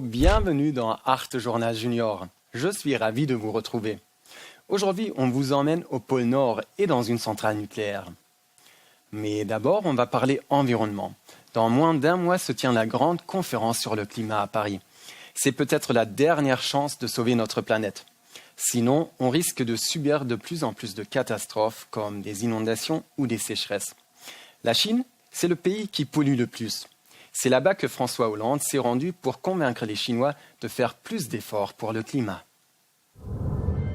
Bienvenue dans Art Journal Junior. Je suis ravi de vous retrouver. Aujourd'hui, on vous emmène au pôle Nord et dans une centrale nucléaire. Mais d'abord, on va parler environnement. Dans moins d'un mois se tient la grande conférence sur le climat à Paris. C'est peut-être la dernière chance de sauver notre planète. Sinon, on risque de subir de plus en plus de catastrophes comme des inondations ou des sécheresses. La Chine, c'est le pays qui pollue le plus. C'est là-bas que François Hollande s'est rendu pour convaincre les Chinois de faire plus d'efforts pour le climat.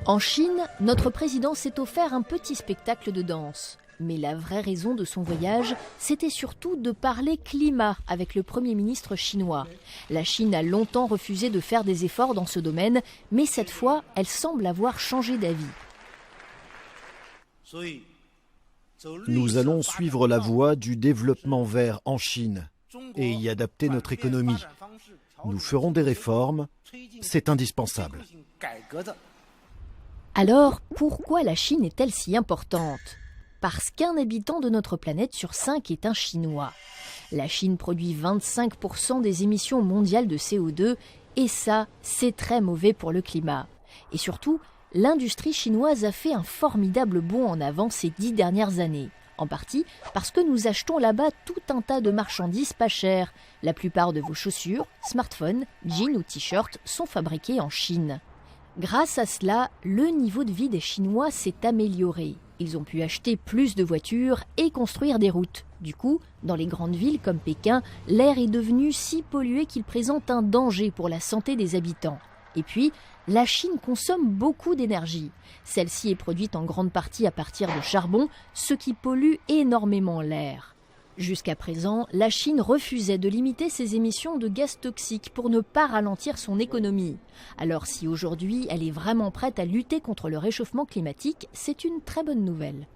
En Chine, notre président s'est offert un petit spectacle de danse. Mais la vraie raison de son voyage, c'était surtout de parler climat avec le Premier ministre chinois. La Chine a longtemps refusé de faire des efforts dans ce domaine, mais cette fois, elle semble avoir changé d'avis. Nous allons suivre la voie du développement vert en Chine et y adapter notre économie. Nous ferons des réformes, c'est indispensable. Alors, pourquoi la Chine est-elle si importante ? Parce qu'un habitant de notre planète sur 5 est un Chinois. La Chine produit 25% des émissions mondiales de CO2 et ça, c'est très mauvais pour le climat. Et surtout, l'industrie chinoise a fait un formidable bond en avant ces 10 dernières années. En partie parce que nous achetons là-bas tout un tas de marchandises pas chères. La plupart de vos chaussures, smartphones, jeans ou t-shirts sont fabriqués en Chine. Grâce à cela, le niveau de vie des Chinois s'est amélioré. Ils ont pu acheter plus de voitures et construire des routes. Du coup, dans les grandes villes comme Pékin, l'air est devenu si pollué qu'il présente un danger pour la santé des habitants. Et puis, la Chine consomme beaucoup d'énergie. Celle-ci est produite en grande partie à partir de charbon, ce qui pollue énormément l'air. Jusqu'à présent, la Chine refusait de limiter ses émissions de gaz toxiques pour ne pas ralentir son économie. Alors si aujourd'hui elle est vraiment prête à lutter contre le réchauffement climatique, c'est une très bonne nouvelle.